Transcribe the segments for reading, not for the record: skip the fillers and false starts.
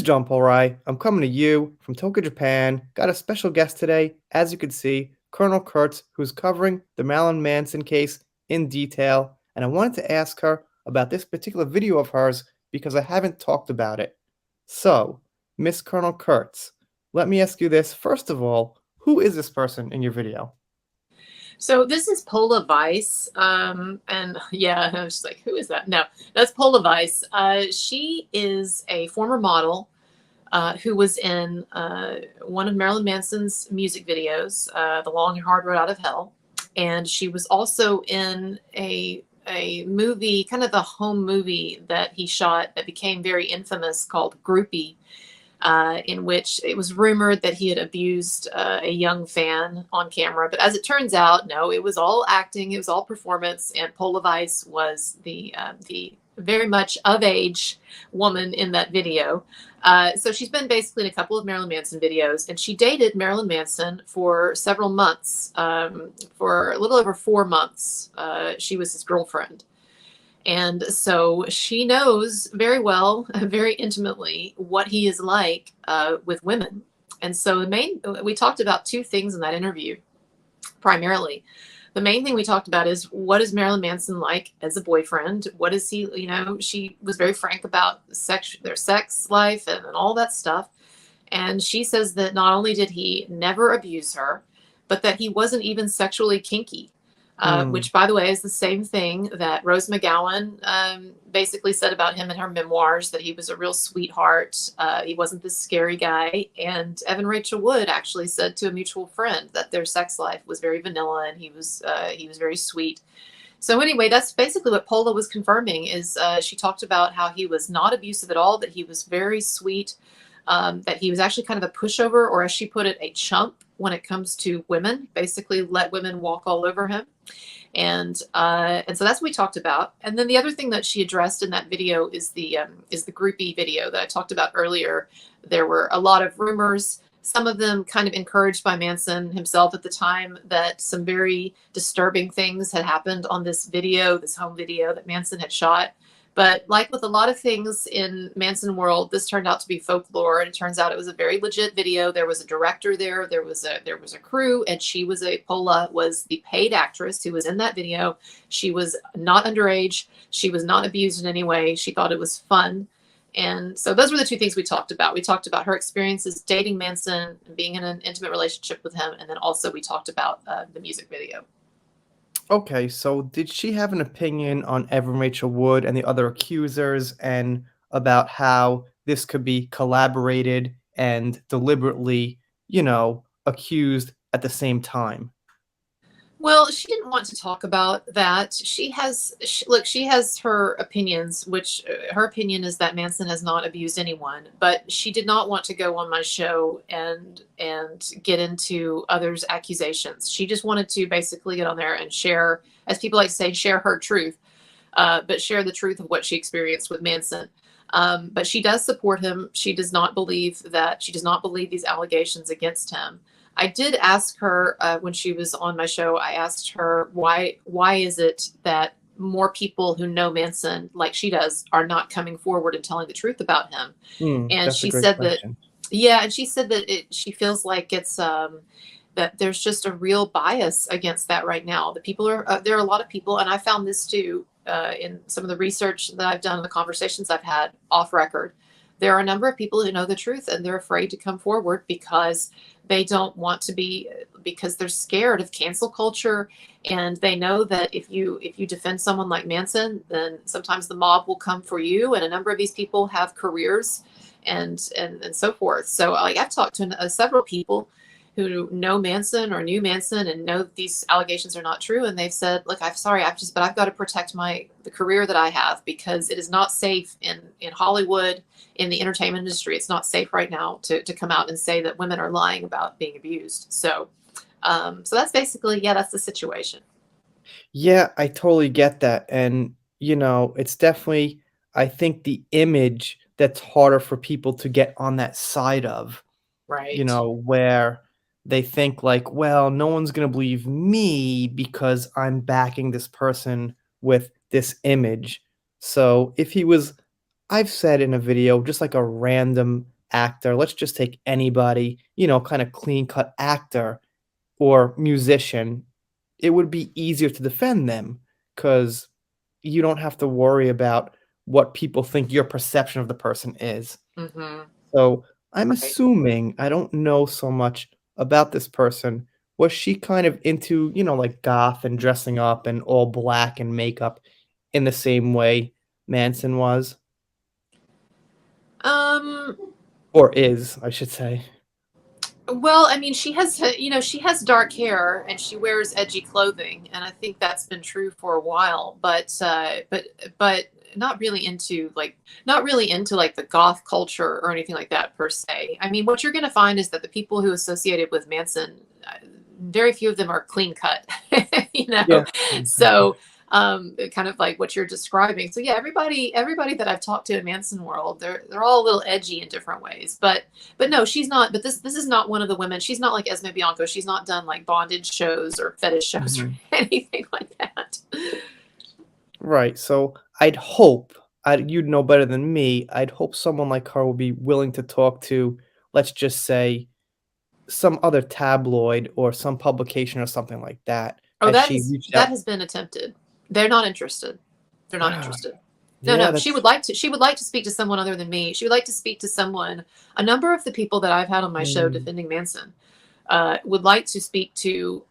John Polrai. I'm coming to you from Tokyo, Japan. Got a special guest today, as you can see, Colonel Kurtz, who's covering the Marilyn Manson case in detail. And I wanted to ask her about this particular video of hers because I haven't talked about it. So, Miss Colonel Kurtz, let me ask you this. First of all, who is this person in your video? So this is Polavise, and yeah, I was just like, who is that? No, that's Polavise. She is a former model who was in one of Marilyn Manson's music videos, "The Long and Hard Road Out of Hell," and she was also in a movie, kind of a home movie that he shot that became very infamous called Groupie, in which it was rumored that he had abused a young fan on camera. But as it turns out, no, it was all acting, it was all performance, and Polavise was the very much of age woman in that video. So she's been basically in a couple of Marilyn Manson videos, and she dated Marilyn Manson for several months. For a little over 4 months, she was his girlfriend. And so she knows very well, very intimately, what he is like with women. And so we talked about two things in that interview, primarily. The main thing we talked about is, what is Marilyn Manson like as a boyfriend? What is he, she was very frank about their sex life and all that stuff. And she says that not only did he never abuse her, but that he wasn't even sexually kinky. Hmm. Which, by the way, is the same thing that Rose McGowan basically said about him in her memoirs, that he was a real sweetheart. He wasn't this scary guy. And Evan Rachel Wood actually said to a mutual friend that their sex life was very vanilla, and he was very sweet. So anyway, that's basically what Pola was confirming. Is she talked about how he was not abusive at all, that he was very sweet, that he was actually kind of a pushover, or as she put it, a chump when it comes to women. Basically, let women walk all over him. And so that's what we talked about. And then the other thing that she addressed in that video is the groupie video that I talked about earlier. There were a lot of rumors, some of them kind of encouraged by Manson himself at the time, that some very disturbing things had happened on this video, this home video that Manson had shot. But like with a lot of things in Manson world, this turned out to be folklore, and it turns out it was a very legit video. There was a director there, there was a crew, and Pola was the paid actress who was in that video. She was not underage. She was not abused in any way. She thought it was fun. And so those were the two things we talked about. We talked about her experiences dating Manson, being in an intimate relationship with him, and then also we talked about the music video. Okay, so did she have an opinion on Evan Rachel Wood and the other accusers and about how this could be collaborated and deliberately, accused at the same time? Well, she didn't want to talk about that. She has her opinions, which her opinion is that Manson has not abused anyone, but she did not want to go on my show and get into others' accusations. She just wanted to basically get on there and share, as people like to say, share her truth, but share the truth of what she experienced with Manson. But she does support him. She does not believe these allegations against him. I did ask her when she was on my show. I asked her why is it that more people who know Manson like she does are not coming forward and telling the truth about him? And That's a she great said that, question. yeah, and she said that she feels like it's that there's just a real bias against that right now. The people are there are a lot of people, and I found this too in some of the research that I've done, the conversations I've had off record. There are a number of people who know the truth, and they're afraid to come forward because they don't want to be, because they're scared of cancel culture, and they know that if you defend someone like Manson, then sometimes the mob will come for you, and a number of these people have careers and so forth. So like I've talked to several people who know Manson or knew Manson and know that these allegations are not true, and they've said, "Look, I'm sorry, but I've got to protect the career that I have, because it is not safe in Hollywood, in the entertainment industry. It's not safe right now to come out and say that women are lying about being abused." So that's basically, yeah, that's the situation. Yeah, I totally get that. And, it's definitely, I think, the image that's harder for people to get on that side of, Right. where they think like, well, no one's going to believe me because I'm backing this person with this image. So if he was, I've said in a video, just like a random actor, let's just take anybody, kind of clean cut actor or musician, it would be easier to defend them because you don't have to worry about what people think your perception of the person is. Mm-hmm. So I'm Right. assuming, I don't know so much about this person. Was she kind of into, like goth and dressing up and all black and makeup in the same way Manson was? Um, Or is, I should say. well, I mean, she has dark hair and she wears edgy clothing, and I think that's been true for a while. But not really into like the goth culture or anything like that per se. I mean, what you're going to find is that the people who associated with Manson, very few of them are clean cut, you know. Yeah. So kind of like what you're describing. So yeah, everybody that I've talked to in Manson world, they're all a little edgy in different ways. But no, she's not. But this is not one of the women. She's not like Esme Bianco. She's not done like bondage shows or fetish shows or Mhm. anything like that. Right. So I'd hope, you'd know better than me. I'd hope someone like her would be willing to talk to, let's just say, some other tabloid or some publication or something like that. Oh, Has she reached that out? has been attempted. They're not interested. They're not Wow. interested. No, Yeah, no. that's. She would like to speak to someone other than me. She would like to speak to someone. A number of the people that I've had on my show Mm, defending Manson would like to speak to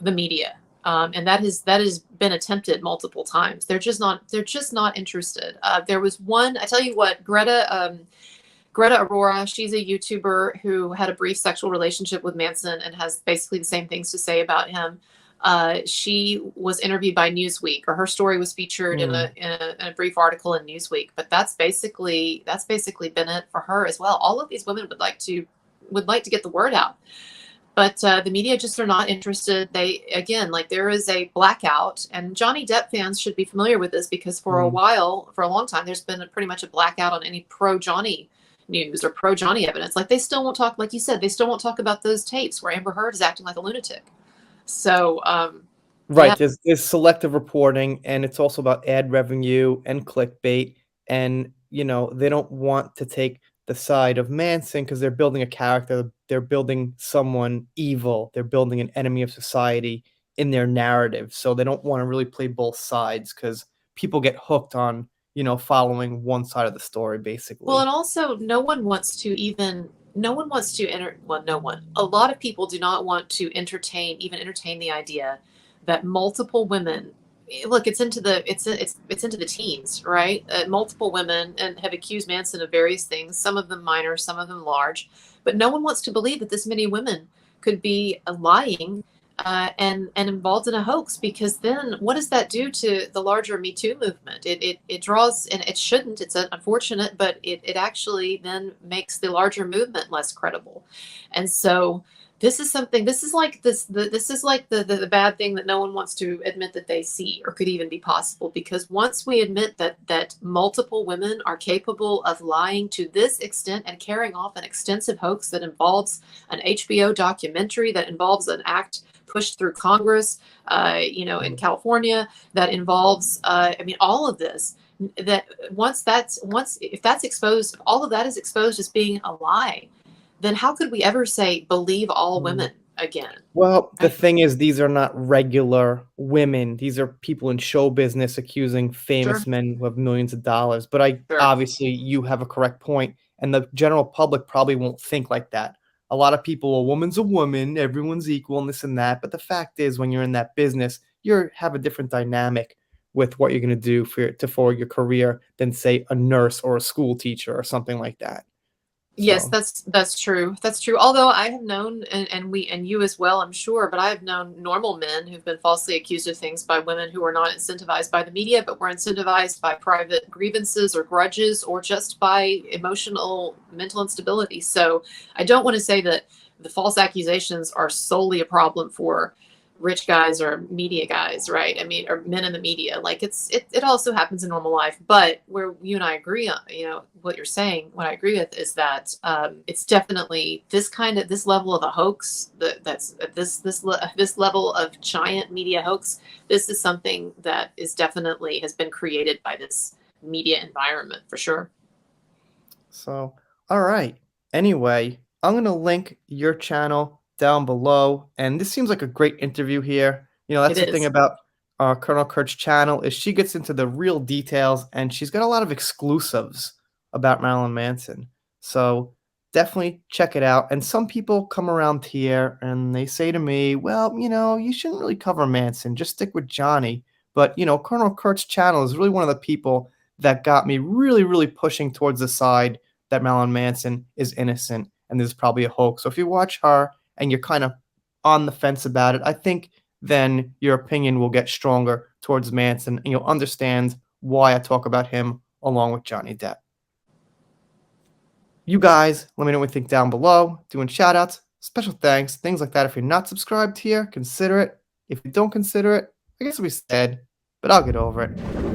the media, and that has been attempted multiple times. They're just not interested. There was one. I tell you what, Greta Aurora. She's a YouTuber who had a brief sexual relationship with Manson and has basically the same things to say about him. She was interviewed by Newsweek, or her story was featured in mm, a brief article in Newsweek. But that's basically been it for her as well. All of these women would like to get the word out, but the media just are not interested. They, again, like, there is a blackout, and Johnny Depp fans should be familiar with this because for mm. a long time, there's been pretty much a blackout on any pro Johnny news or pro Johnny evidence. Like, they still won't talk, like you said, they still won't talk about those tapes where Amber Heard is acting like a lunatic. So, yeah. Right, there's selective reporting, and it's also about ad revenue and clickbait, and, they don't want to take the side of Manson because 'cause they're building a character, they're building someone evil, they're building an enemy of society in their narrative, so they don't wanna really play both sides because people get hooked on, following one side of the story, Well, and basically. also, no one wants to enter. Well, no one. A lot of people do not want to entertain the idea that multiple women. Look, it's into the teens, right? Multiple women and have accused Manson of various things. Some of them minor, some of them large, but no one wants to believe that this many women could be lying and involved in a hoax, because then what does that do to the larger Me Too movement? It draws, and it shouldn't. It's unfortunate, but it actually then makes the larger movement less credible. And so this is something. This is like the bad thing that no one wants to admit that they see or could even be possible. Because once we admit that multiple women are capable of lying to this extent and carrying off an extensive hoax that involves an HBO documentary, that involves an act pushed through Congress, in Mm. California, that involves, I mean, all of this. That once if that's exposed, if all of that is exposed as being a lie, then how could we ever say believe all Mm. women again? Well, the Right? thing is, these are not regular women. These are people in show business accusing Sure, famous men who have millions of dollars. But I sure. obviously, you have a correct point, and the general public probably won't think like that. A lot of people, a woman's a woman, everyone's equal, and this and that. But the fact is, when you're in that business, you have a different dynamic with what you're going to do for your career than, say, a nurse or a school teacher or something like that. Yes, So, that's true. That's true. Although I have known, and you as well, I'm sure, but I have known normal men who've been falsely accused of things by women who were not incentivized by the media, but were incentivized by private grievances or grudges, or just by emotional mental instability. So I don't want to say that the false accusations are solely a problem for rich guys or media guys, right? I mean, or men in the media. Like, it also happens in normal life. But where you and I agree on, what you're saying, what I agree with is that it's definitely this level of a hoax, that's this level of giant media hoax. This is something that is definitely has been created by this media environment, for sure. so All right. Anyway, I'm going to link your channel down below. And this seems like a great interview here. It That's the thing is. about Colonel Kurt's channel is she gets into the real details and she's got a lot of exclusives about Marilyn Manson. So definitely check it out. And some people come around here and they say to me, well, you shouldn't really cover Manson. Just stick with Johnny. But, Colonel Kurt's channel is really one of the people that got me really, really pushing towards the side that Marilyn Manson is innocent and there's probably a hoax. So if you watch her and you're kind of on the fence about it, I think then your opinion will get stronger towards Manson and you'll understand why I talk about him along with Johnny Depp. You guys, let me know what you think down below. Doing shout outs, special thanks, things like that. If you're not subscribed here, consider it. If you don't consider it, I guess it'll be sad, but I'll get over it.